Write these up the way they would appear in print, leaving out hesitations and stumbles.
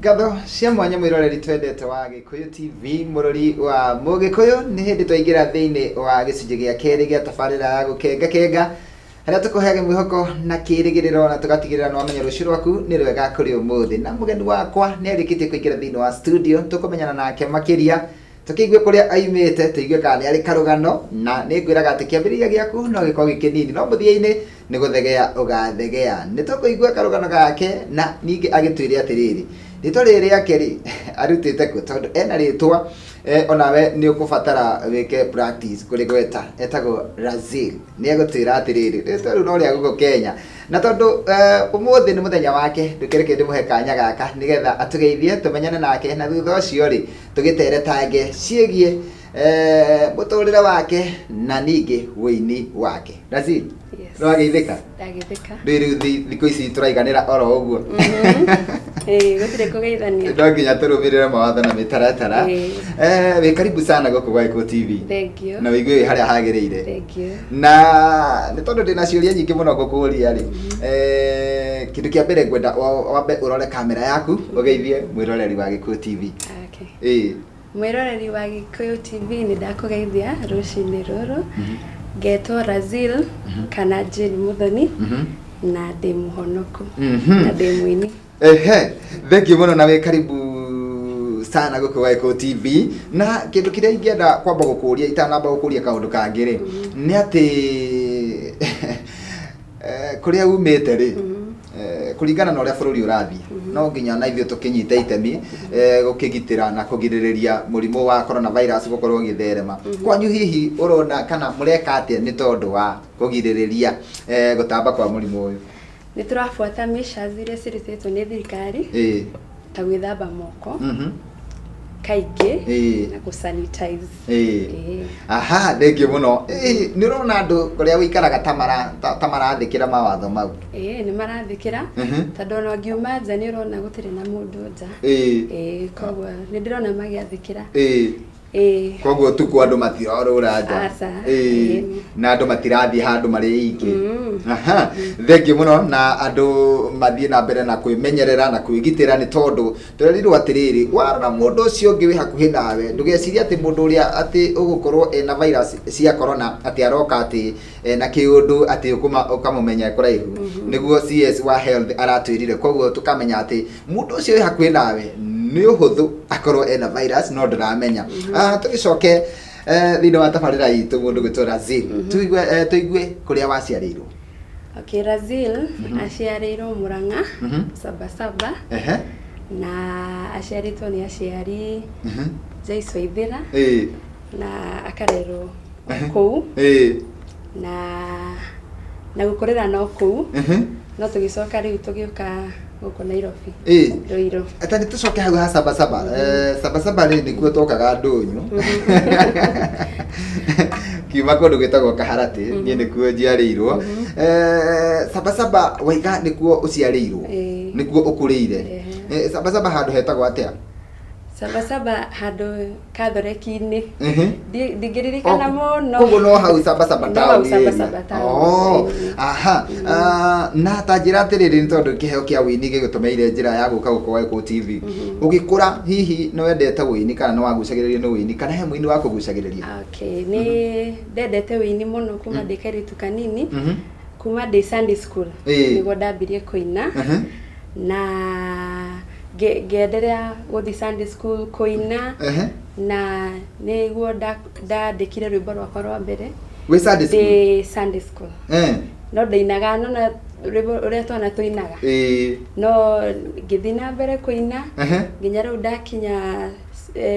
Gatho cia mwanya mwiroreri twendete wa Gikuyu TV murori wa Mugikuyu ni hindi twaingira thiini wa gicunji gia keri gia tabarira ya gukengakenga haria tukuheaga mwihoko na kirigiriro na tugatigirira no amenye rucio rwaku ni rwega kuri umuthi na mugeni wakwa ni arikitie kuingira thiini wa studio tukumenyana nake makiria tukiigwe kuria aimite tuigwe kana ari karugano na ni ngwiraga ati kiambiriria giaku no giko gikinini no muthia-ini ni guthegea ugathegea ni tukuigwa karugano gake na ningi agitwire atiriri ritwa riri akeri arutite ku tondu ena ritwa onawe ni ukubatara wike practice kuri gweta etago Razhil ni agutwira atiriri ritwa ru no ria guko Kenya na tondu umuthi ni muthenya wake ndukireke ndimuhe kanya gaka nigetha atugeithie tumenyane nake na thutha ucio ri tugitere tange ciegie muturire wake na ningi wini wake Razhil. Yes. No ageithika Ndagithika ndiru thiku ici turaiganira oro uguo gutire kugeithania ndo nginya turumirire mawatho na mitaratara we karibu sana guku gwa Gikuyu TV. Thank you. Na wigwe haria hagirire. Thank you. Na ni tondu ndina ciuria nyingi muno gukuria ri kindu kia mbere ngwenda wambe urore kamera yaku ugeithie mwiroreri wa Gikuyu TV. Okay. Mwiroreri wa Gikuyu TV ni ndakugeithia rucini ruru ngetwo Razhil kana Jane Muthoni na ndi muhonoku na ndi mwini. Thank you muno na we karibu sana guku gwa Gikuyu TV na kindu kiria ingienda kwamba gukuria itanamba gukuria kaundu kangiri ni ati kuria umite ri kuringana na uria bururi urathie no nginya na ithio tukinyita itemi gukigitira na kugiririria murimu wa coronavirus gukorwo githerema kwanyu hihi urona kana mureka atia ni tondu wa kugiririria gutamba kwa murimu uyu? Ni turafuata measures iria cirititwo ni thirikari ta gwithamba moko kaingi na kusanitize. Aha, thank you muno. Ni urona andu kuria wikaraga tamarathikira mawatho mau? Ni marathikira tondu no ngiuma nja ni urona gutire na mundu nja. Koguo ni ndirona magiathikira. Koguo tuku andu matirorura nja. Na andu matirathie handu mari ingi. Aha, thank you muno na andu mathie na mbere na kwimenyerera na kwigitira ni tondu turerirwo atiriri warona mundu ucio ungi wi hakuhi nawe ndugeciria ati mundu uria ati ugukorwo ena virus cia corona ati aroka ati na kiundu ati ukamumenya kuraihu niguo CS wa health aratwirire koguo tukamenya ati mundu ucio wi hakuhi nawe ni uhuthu akorwo ena virus no ndiramenya. Tugicoke thini wa tabarira itu mundu gwitwo Razhil tuigue kuria waciarirwo. Okay, Razhil aciarirwo Murang'a Sabasaba na aciaritwo ni aciari Jaiso Ithira na akarerwo kuu na gukorera no kuu no tugicoka riu tugiuka guku Nairobi Ruiru. Ata ni tucoke hau ha Sabasaba. Sabasaba ni kuo tokaga ndunyu kiuma kundu gwitagwo Kaharati ni nikuo njiarirwo. Sabasaba waiga nikuo uciarirwo nikuo ukurire. Sabasaba handu hetagwo atia? Sabasaba handu Kathoreki-ini ndingiririkana muno. Koguo no hau Sabasaba town. Sabasaba town. Aha. Na tanjira atiriri ni tondu kiheo kia wini gigutumeire njira ya guka guko gwa Gikuyu TV. Ugikura hihi no wendete wini kana no wagucagiriria no wini kana he mwini wa kugucagiriria? Okay, ni ndendete wini muno kuma ndikaritu kanini kuma ndi Sunday school niguo ndambirie kuina na ngeenderea guthi Sunday school kuina na niguo ndandikire rwimbo rwakwa rwa mbere we Sunday school no ndainaga no na rwimbo uria twana tuinaga no ngithi na mbere kuina nginya riu ndakinya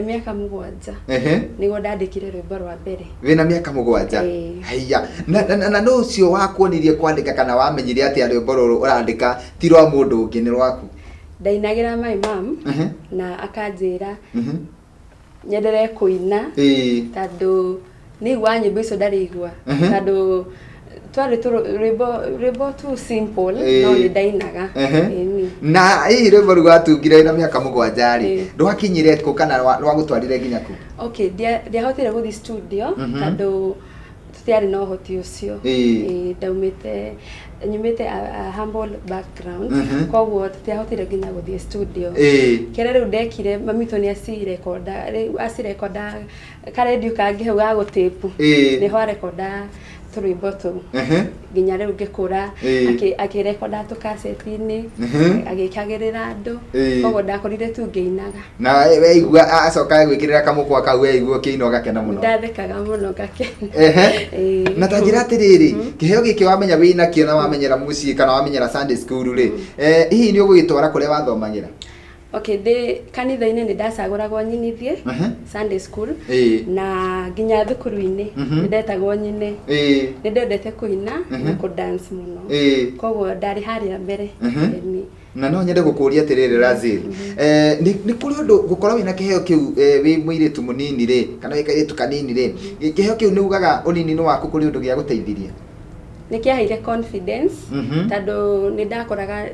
miaka 7 niguo ndandikire rwimbo rwa mbere. Wina miaka 7? Haiya na no ucio wakuonirie kwandika kana wamenyire ati rwimbo ruru urandika ti rwa mundu ungi ni rwaku? Ndainagira my mom na akanjira nyendere kuina tondu nigua nyimbo icio ndarigua tondu twari rwimbo too simple no ni ndainaga. Na hii rwimbo rwatungire na miaka 7 ri rwakinyire ku kana rwagutwarire nginya ku? Okay, ndiahotire guthi studio tondu tutiari no hoti ucio ndaumite nyumite a humble background kogwo tutiahotire nginya guthie studio kere riu ndekire mamito ni asirekorda karedio kangi hau ga gutape ni ho rekorda turwimbo tu nginya riu ngikura akirekorda tu cassette-ini agikagirira andu kogwo ndakorire tu ngeinaga na we igua acoka gwikirira kamukwa kau we igua kiino gakena muno ndathekaga muno gakena na tanjira atiriri kiheo giki wamenya wina kio na wamenyera mucii kana wamenyera Sunday school ri hihi ni ugugitwara kuria wathomagira Okay, kanitha-ini ni ndacaguragwo nyinithie Sunday school na nginya thukuru-ini ndetagwo nyine ni ndendete kuina na ku dance muno kogwo ndari haria mbere na no nyende gukuria atiriri Razhil ni kuri undu gukorwo wina kiheo kiu wi muiritu munini ri kana wi kairitu kanini ri kiheo kiu ni ugaga unini ni waku kuri undu gia guteithiria nikiaheire confidence tando ni ndakoraga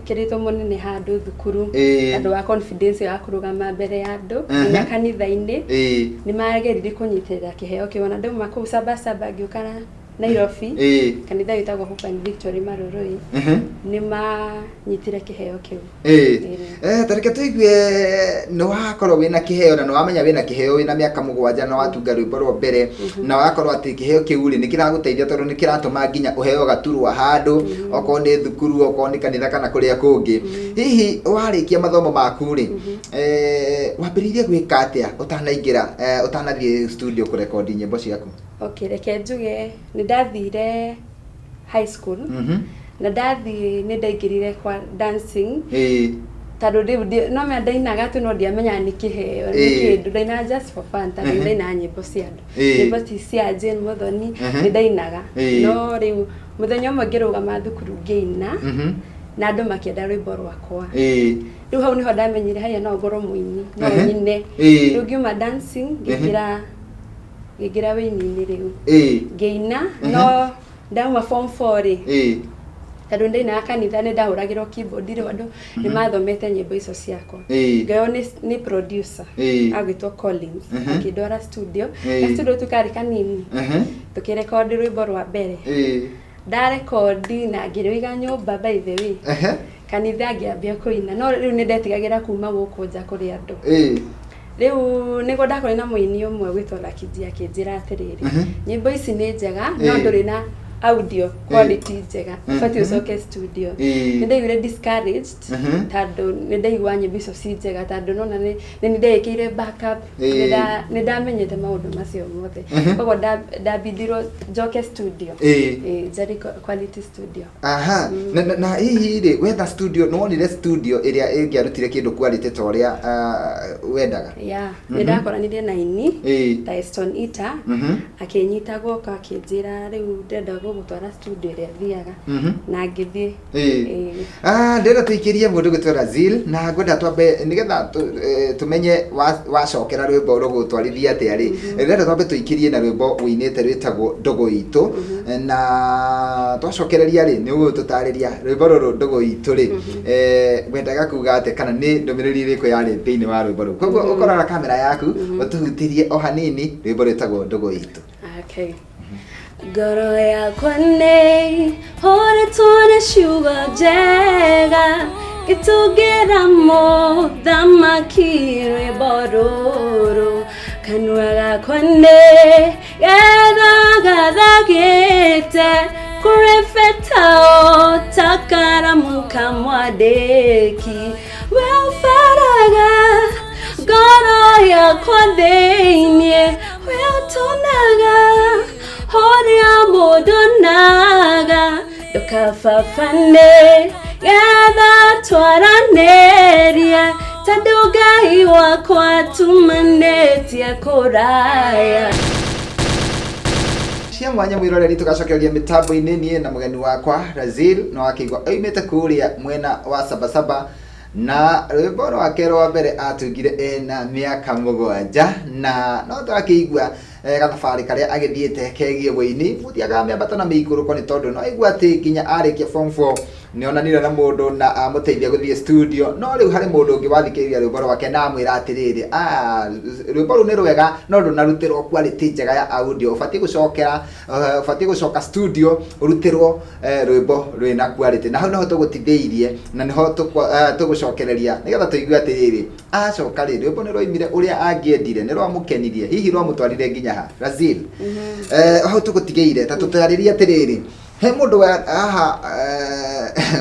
kirito munene handu thukuru tando wa confidence ya kurugama mbere ya andu na kanitha-ini ni magerire kunyitirira kiheo kiona ndu maku saba giukara Nairobi kanitha yitagwo Hope and Victory Maroroi ni manyitire kiheo kiu tareke tuigue no wakorwo wina kiheo na no wamenya wina kiheo wina miaka 7 na watunga rwimbo rwa mbere na wakorwo ati kiheo kiu ri nikiraguteithia tondu nikiratuma nginya uheo gaturwa handu okorwo ni thukuru okorwo ni kanitha kana kuria kungi hihi warikia mathomo maku ri wambiririe gwika atia utanaingira utanathie studio kurekodi nyimbo ciaku Okay, reke njuge ni ndathire high school na ndathi ni ndaingirire kwa dancing tando no me ndainaga tu no ndiamenya ni kiheo ni kindu ndaina just for fun tando ndaina nyimbo cia andu nyimbo cia Jane Muthoni ni ndainaga no riu muthenya umwe ngirugama thukuru ngeina na andu makienda rwimbo rwakwa riu hau niho ndamenyire haya no ngorwo muini no nyine riu ngiuma dancing ngigira wini-ini riu ngeina no ndauma form 4 ri tando ndaina kanitha ni ndahuragirwo keyboard ri andu ni mathomete nyimbo icio ciakwa ngeo ni producer agwitwo Collins akindwara studio na studio tukari kanini tukirekondi rwimbo rwa mbere ndarekondi na ngiriga nyumba by the way kanitha ngiambia kuina no riu ni ndetigagira kuma guku nja kuri andu riu nigo ndakore na muini umwe gwitwo Lakiji akinjira atiriri nyimbo ici ni njega no nduri na audio quality njega fati ucoke studio ni ndaigire discouraged tando ni ndaigua nyimbo icio ci njega tando nona ni ndaikire backup ni ndamenyete maundu macio mothe kogwo ndabidiro njoke studio njari quality studio na hihi ri wetha studio no wonire studio iria ingiarutire kindu quality ta uria wendaga ni ndakoranirie na ini Tyson Ita akinyita goka akinjira riu ndenda gutwara studio iria thiaga na ngithie ndenda tuikirie mundu gwitwa Razhil na ngwenda twambe nigetha tumenye wacokera rwimbo rugutwarithia atia ri ndenda twambe tuikirie na rwimbo winite rwitagwo ndogo itu na twacokereria ri ni ugututariria rwimbo ruru ndogo itu ri ngwendaga kuga ati kana ni ndumiriri riko yari thiini wa rwimbo ru koguo ukorora kamera yaku ututirie o hanini rwimbo rwitagwo ndogo itu okay Goro yakwa nĩ horetwo nĩ ciugo njega gĩtũngĩra mũthamaki rwĩmbo rũrũ kanua gakwa nĩ gethagathagĩte kũrĩbeta o ta karamu ka mwandĩki we ũbaraga ngoro yakwa thĩinĩ we ũtũnaga horia mundu naga ndukababane getha twaraneria tondũ Ngai wakwa tumanĩtie kũraya cia mwanya mwiroreri tugacokereria mitambo-ini nie na mugeni wakwa Razhil no akigwa oimite kuria mwena wa Sabasaba na rwimbo rwake rwa mbere atungire ena miaka 7 na no twakigwa gathabari karia agithiete kegie wini mutiaga miambata na miikuru ko ni tondu no igwa ati nginya arikia form 4 ni onanire na mundu na amuteithia guthie studio no riu hari mundu ungi wathikiriria rwimbo rwake na amwira atiriri rwimbo ru ni rwega no runarutirwo quality njega ya audio ufati gucoka studio urutirwo rwimbo rwina quality na hau no tugutitheirie na niho tugucokereria nigetha tuigue atiriri acoka ri rwimbo ni rwoimire uria angiendire ni rwamukenirie hihi rwamutwarire nginya ha Razhil hau tugutigeire ta tutariria atiriri he mundu aha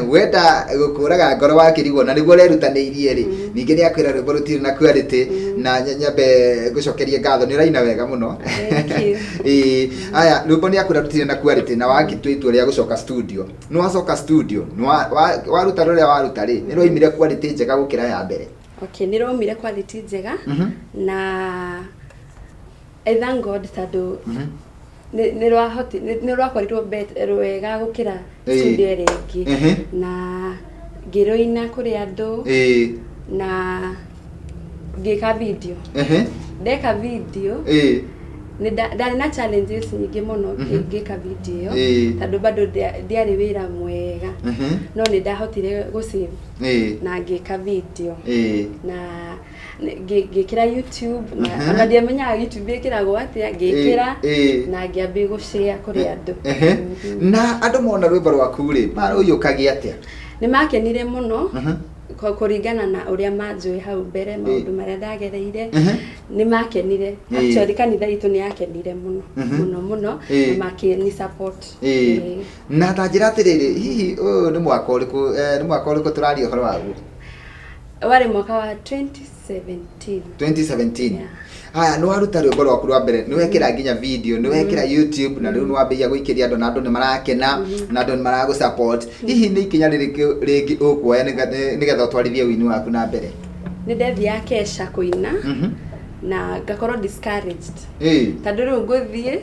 wenda gukuraga ngoro wakirigwo na niguo rerutaneirie ri ninge ni akwira rwimbo rutiri na quality na nyambe gucokerie ngatho ni raina wega muno aya rwimbo ni akwira rutiri na quality na wakitwitua ria gucoka studio no wacoka studio no waruta ruria waruta ri ni rwoimire quality njega gukira ya mbere. Okay, ni rwoimire quality njega na I thank God tado ni rwakorirwo rwega gukira studio ringi na ngiroina kuri andu na ngika video ndeka video ni ndari na challenges nyingi muno ngika video tado bado ndiari wira mwega no ni ndahotire gusave na ngika video na ngikira YouTube na ndiamenya YouTube ikiragwo atia ngikira na ngiambi gushare kuri andu na andu mona rwimbo rwaku ri maruyukagia atia ni makenire muno kuringana na uria manjui hau mbere maundu maria ndagereire ni makenire actually kanitha itu ni yakenire muno makeni support na tanjira atiriri hihi ni mwaka uriku turaria horo wagu wari mwaka wa 2017 haya no aruta rwimbo rwaku rwa mbere ni wekira nginya video ni wekira YouTube na riu ni wambiria guikiria andu na andu ni marakena na andu ni maragu support hihi ni ikinya ringi ukuoya nigetha utwarithie wini waku na mbere ni ndethia kesha kuina na ngakorwo discouraged tondu riu nguthie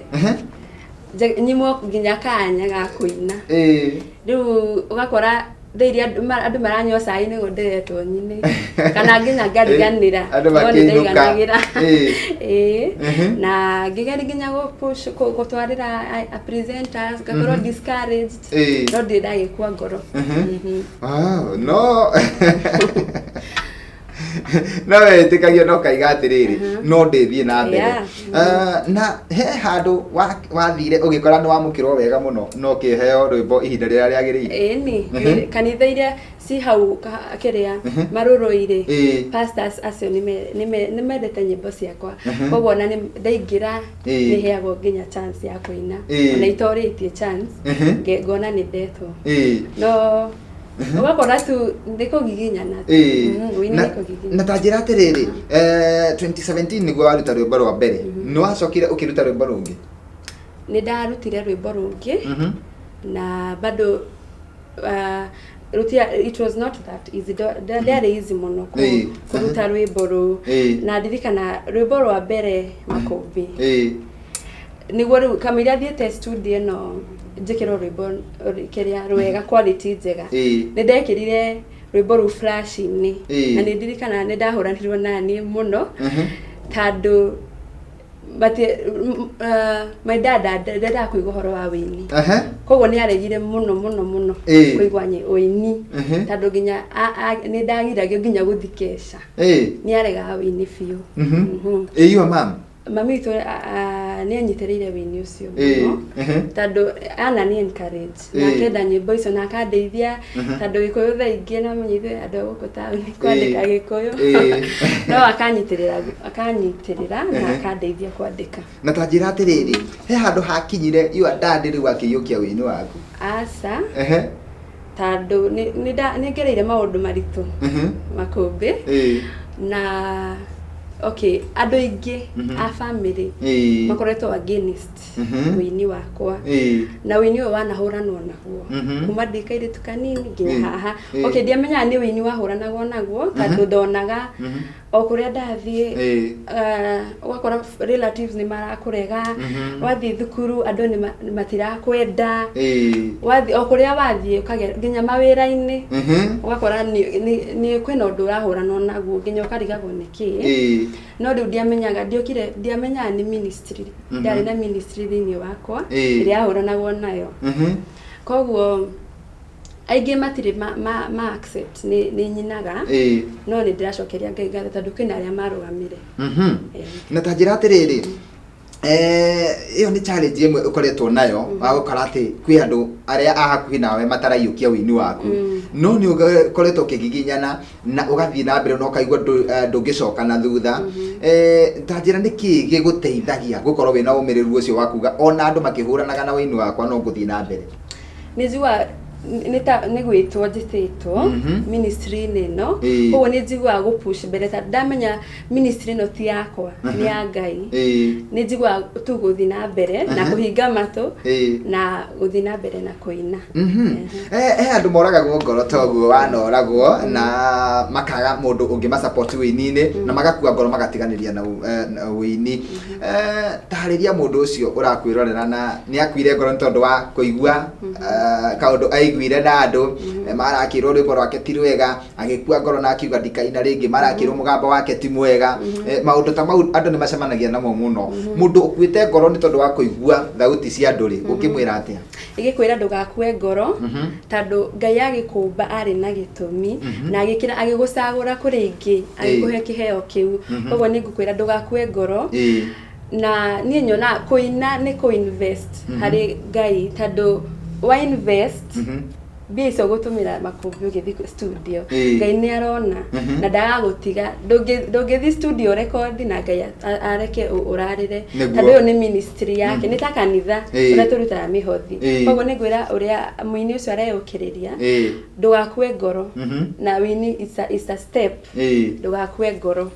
nyimo nginya kanya ga kuina riu ugakora thiri andu maranyoca ini gonderetwo nyine kana nginya ngariganira no ndaiganira na nginya push gutwarira presenters ngakorwo discouraged no ndagikwa ngoro no na wetikagio no kaiga atiriri no ndithie na mbere na he handu wathire ugikora ni wamukirwo wega muno no kiheo rwimbo ihinda riria riagirire ni kanitha iria si hau akiria maruruire pastors acio ni mendete nyimbo ciakwa koguo na ni ndaingira ni heagwo nginya chance ya kuina na itoritie chance ngona ni ndetwo no ugakora tu ndikugiginyana na tanjira atiriri 2017 niguo waruta rwimbo rwa mbere ni wacokire ukiruta rwimbo rungi ni ndarutire rwimbo rungi na bado it was not that easy ndari easy muno kuruta rwimbo ru na ndirikana rwimbo rwa mbere Makumbi niguo kamira thiete studio no njikiro rwimbo kiria rwega quality njega ni ndekirire rwimbo ru flash ni na ni ndirikana ni ndahuranirwo nani muno tondu but my dad ndenda kuigwa horo wa wini koguo ni aregire muno kuigwa wini tondu nginya ni ndagiragio nginya guthikesha ni arega wini fiu iyo mami to ni anyitereire wini ucio muno tondu ana ni encourage na kenda nyimbo icio na akandeithia tondu gikuyu thaingi na munyithe andu guku tauni kwandika gikuyu no akanyitirira na akandeithia kwandika na tanjira atiriri he handu hakinyire you are dad riu akiyukia wini waku asa tondu ni ngereire maundu maritu Makumbi na okay andu ingi a family makoretwo against wini wakwa na wini wa wanahuranwo naguo kuma ndikaire tukanini nginya haha okay ndiamenya ni wini wahuranagwo naguo tondu ndonaga okuria ndathie ugakora relatives ni marakurega wathie thukuru andu ni matirakwenda wathie okuria wathie ukagera nginya mawira-ini ugakora ni kwena undu urahuranwo naguo nginya ukarigagwo niki no riu ndiamenyaga ndiamenya ni ministry ndari na ministry thini wakwa iria ahuranagwo nayo koguo aingĩ matire ma accept ni nyinaga no ni ndiracokeria Ngai ngatho tondu kwina aria marugamire na ta njira atiriri iyo ni challenge imwe ukoretwo nayo agukora ati kwi andu aria ahakuhi nawe mataraiyukia wini waku no ni ukoretwo kigiginyana na ugathie na mbere no kaigwa ndungicoka na thutha ta njira niki giguteithagia gukorwo wina umiriru ucio wakuga ona andu makihuranaga na wini wakwa no nguthie na mbere nijua ni gwitwo njititwo ministry nino koguo ni njigua gu push mbere ta ndamenya ministry no ti yakwa ni ya Ngai ni njigua tu guthi na mbere na kuhinga matu na guthi na mbere na kuina andu moraga ngoro toguo wanoragwo na makaga mundu ungi ma support wini-ini na magakua ngoro magatiganiria na wini tariria mundu ucio urakwirorera na ni akwire ngoro tondu wa kuigua kaundu aiguire na andu marakirwo rwimbo rwake ti rwega agikua ngoro na akiuga ndikaina ringi marakirwo mugambo wake ti mwega maundu ta mau andu ni macemanagia namo muno mundu ukuite ngoro ni tondu wa kuigua thauti cia andu ri ukimwira atia igikwira ndugakue ngoro tondu Ngai agikumba ari na gitumi na agikira agigucagura kuri ingi agikuhe kiheo kiu koguo ni ngukwira ndugakue ngoro na nie nyona kuina ni kuinvest hari Ngai tondu wa invest biso gutumira Makumbi ugithi studio Ngai ni arona na ndagagutiga ndungithi studio record na Ngai areke urarire tondu yo ni ministry yake ni ta kanitha ona turutaga mihothi koguo ni ngwira uria muini ucio areyukiriria ndugakue ngoro na wini is a step ndugakue ngoro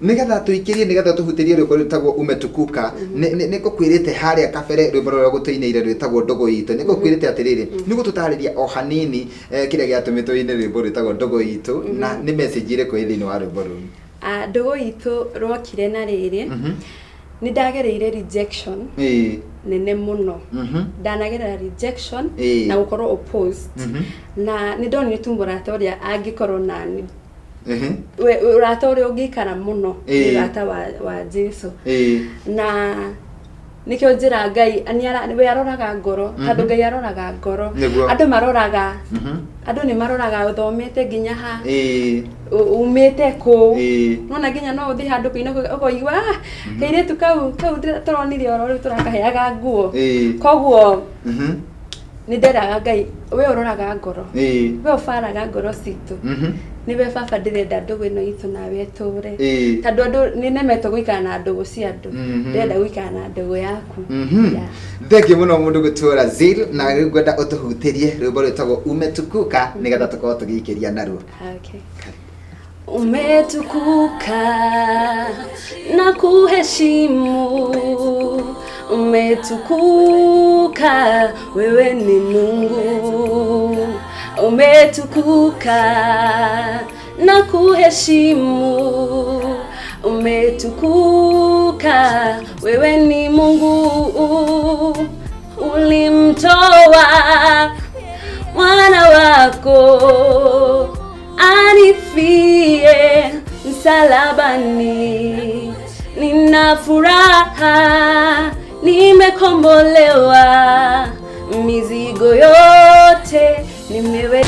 nigetha tuikirie nigetha tuhutirie rwimbo rwitagwo umetukuka ni gukwirite haria kabere rwimbo rwa gutuineire rwitagwo ndogo itu ni gukwirite atiriri ni gututariria o hanini kiria giatumitwo ine rwimbo rwitagwo ndogo itu na ni message ire kwi thini wa rwimbo ru ndogo itu rwokire na riri ni ndagereire rejection nene muno ndanagerera rejection na gukorwo opposed na ni ndoni tumbura toria angikorwo nani urata uria ungikara muno urata wa Jesu na nikyo njira Ngai we aroraga ngoro tondu Ngai aroraga ngoro andu maroraga andu ni maroraga uthomete nginya ha umete ku nona nginya no uthi handu kuina ukoigwa kairetu kau turonire oro turakaheaga nguo koguo ni nderaga Ngai we uroraga ngoro we ufaraga ngoro citu ni be baba ndirenda ndugu ino itu nawe ture tondu andu ni nemetwo guikara na ndugu cia andu ndirenda guikara na ndugu yaku thank you muno mundu gutura Razhil na ngwenda utuhutirie rwimbo rwitagwo umetukuka nigetha tukorwo tugiikiria naruo okay umetukuka na kuheshimu umetukuka wewe ni Mungu umetukuka na kuheshimu umetukuka wewe ni Mungu ulimtoa mwana wako anifie msalabani nina furaha nimekombolewa mizigo yote nimewe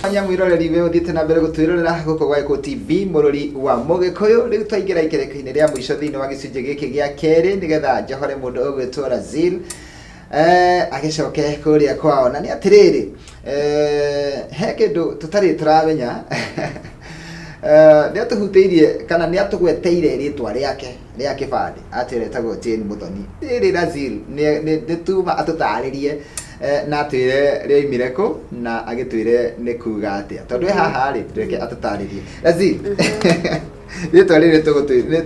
anya mwiroreri we uthite na mbere gutwirorera guko gwa Eko TV murori wa Mugikuyu riu twaingira ikereka-ini ria mwisho thini wa gicunje giki gia keri nigetha njohore mundu ugwitwo Razhil agicoke kuria kwao na ni atiriri he kindu tutari turamenya ni atuhuteirie kana ni atugweteire ritwa riake ria kibandi atire tagwo Jane Muthoni riri Razhil ni tuma atutaririe na atwire rioimire ku na agitwire ni kuga atia tondu haha ri tweke atutaririe Razhil ritwa riri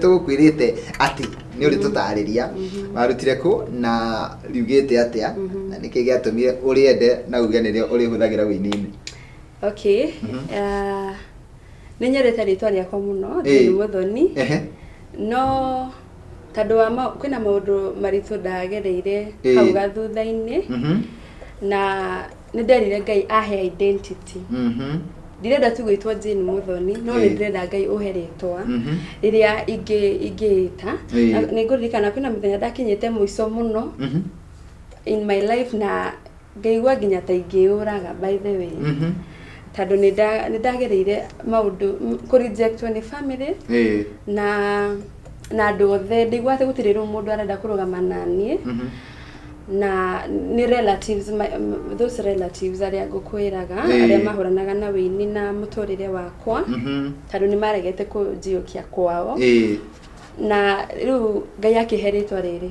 tugukwirite ati ni uri tutariria marutire ku na riugite atia na niki giatumire uriende na uge nirio uri huthagira wini-ini okay ninyerete ritwa riakwa muno Jane Muthoni no tondu wa kwina maundu marithu ndagereire hau gathutha-ini na ni nderire Ngai ahe identity ndirenda tu gwitwo Jane Muthoni no ni ndirenda Ngai uhe ritwa riria ingita ni nguririkana kwina muthenya ndakinyite muico muno in my life na ngaigua nginya ta ingĩũraga by the way tondũ nĩndagereire maũndũ kũ reject nĩ family na andũ othe ndigua atĩ gũtirĩ rĩu mũndũ arenda kũrũgama na niĩ na ni relatives those relatives arĩa ngũkwĩraga arĩa mahũranaga na wĩini na mũtũrĩre wakwa tondũ nĩ maregete kũnjiũkia kwao na rĩu Ngai akĩhe rĩtwa rĩrĩ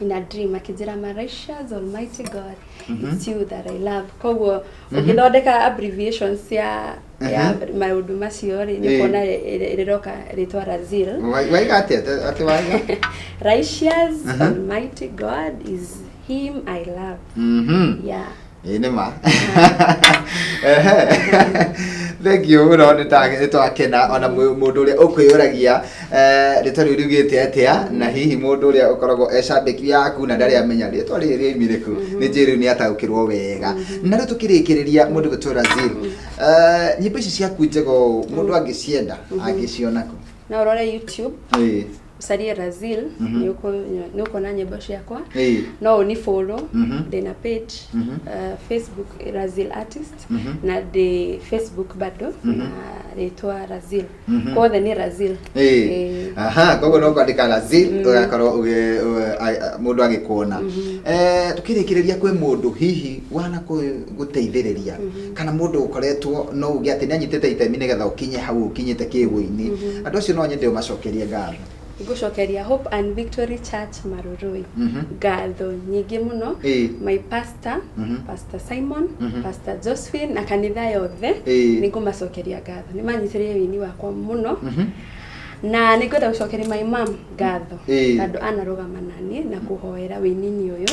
in a dream akijira Mauritius Almighty God it's you that I love koguo ũngĩthondeka abbreviations ya maũndũ macio rĩ nĩ kuona rĩroka rĩtwa Razhil waigate atiwaiga Mauritius Almighty God is him I love yeah Inema. Thank you. Uno nitwakena ona mundu uria ukwiyuragia ritwa riu rigite atia na hihi mundu uria ukoragwo ecambiki yaku na ndari amenya ritwa riri imiriku ni njiri ni ataukirwo wega na riu tukirikiriria mundu gutwira Razhil nyimbo ici ciaku njego mundu angicienda angicionako na urore YouTube Saria Razhil nuko na nyimbo ciakwa no ni follow ndina page Facebook Razhil artist na de Facebook bado na retwa Razhil kothe ni Razhil aha kogo no kwandika Razhil ugakorwo mundu agikuona tukirikiriria kwi mundu hihi wana guteithiriria kana mundu ukoretwo no ugi ati nyanyitete itemi nigetha ukinye hau ukinyite kiwini andu acio no nyende umacokerie ngatho Gushokeria Hope and Victory Church Marurui ngatho nyingi muno my pastor Pastor Simon Pastor Josephine na kanitha yothe ningumacokeria ngatho nimanyitire wini wakwa muno na ningwenda gucokeria my mom ngatho andu anarugama nani na kuhoera wini uyu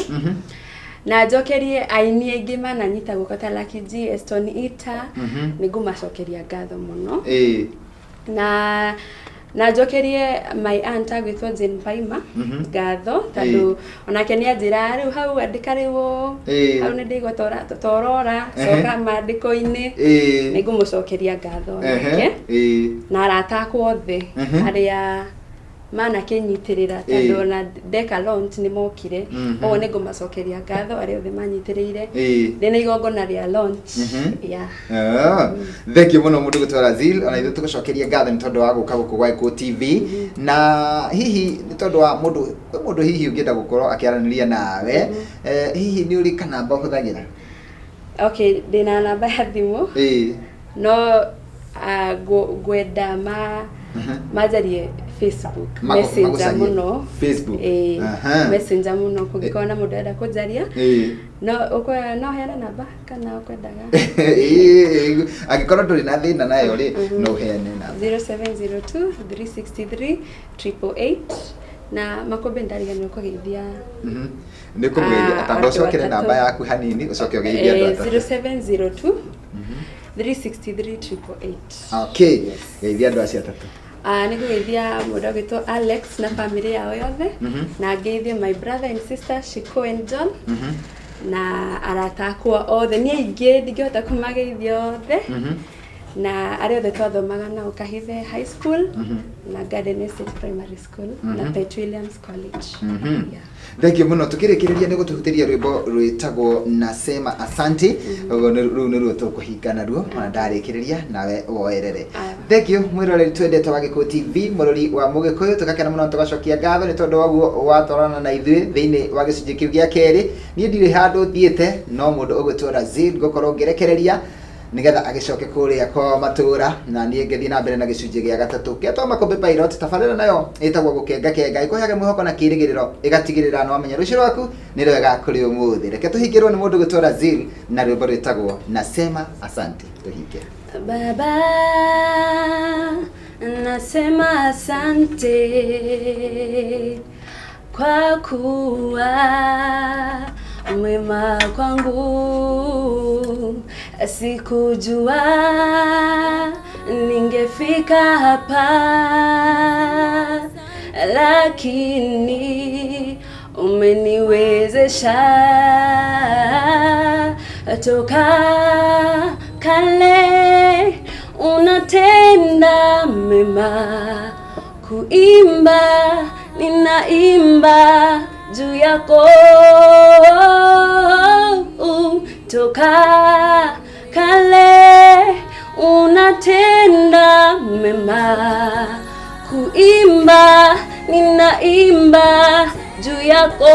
na njokerie aini aingi mananyita gukota Lucky G Eston Ita ningumacokeria ngatho muno na njokerie my aunt agwitwo Jane Paima ngatho tondu onake ni anjira riu hau andika riwo hau ni ndigotora torora coka mandiko-ini ningumucokeria ngatho onake na arata akwa othe aria mana kinyitirira tondu na deka launch ni mokire o ningumacokeria ngatho aria othe manyitirire ndina igongona ria launch thank you muno mundu gutwara Razhil ona ithu tugucokeria ngatho ni tondu wa guka guku gwa Eko TV na hihi ni tondu wa mundu hihi ungienda gukorwo akiaraniria nawe hihi ni uri kana namba huthagira okay ndina namba ya thimu no gwenda majarie Facebook messenger muno Facebook messenger muno kungikona mundu enda kunjaria no ukwa no heana namba kana ukwendaga agikorwo nduri na thina nayo ri no heane namba 0702 363 888 na Makumbi ndarigani kugeithia ni kugeithia atando cokere namba yaku hanini ucoke ugeithia andu 0702 363 888 okay geithia andu acio atatu nigugeithia mundu agitwo Alex na family yao yothe na ngeithie my brother and sister Shiko and John na arata akwa othe ni aingi ndingihota kumageithia othe na aria othe twathomaga nao Kahithe High School na Garden Estate Primary School na St Williams College thank you muno tukirikiriria ni gutuhutiria rwimbo rwitagwo Nasema Asante riu ni ruo tukuhingana ruo ona ndarikiriria nawe woerere thank you mwiroreri twendete wa Eko TV murori wa Mugikuyu tukakena muno tugacokia ngatho ni tondu waguo watwarana na ithuĩ thiini wa gicunji kiu gia keri ni ndire handu thiete no mundu ugwitwo Razhil gukorwo ngerekereria nigetha agicoke kuria kwa matura na nie ngethi na mbere na gicunji gia gatatu getwa Makumbi Pilot tabarira nayo itagwo gukengakenga ikoyaga mwihoko na kirigiriro igatigirira no amenya rucio rwaku ni rwega kuri umuthi reke tuhingirwo ni mundu gutwa Razhil na rwimbo rwitagwo Nasema Asante tuhinge baba nasema asante kwa kuwa mwema kwangu sikujua ningefika hapa lakini umeniwezesha toka kale unatenda mema kuimba ninaimba juu yako toka kale unatenda mema, kuimba ninaimba juu yako.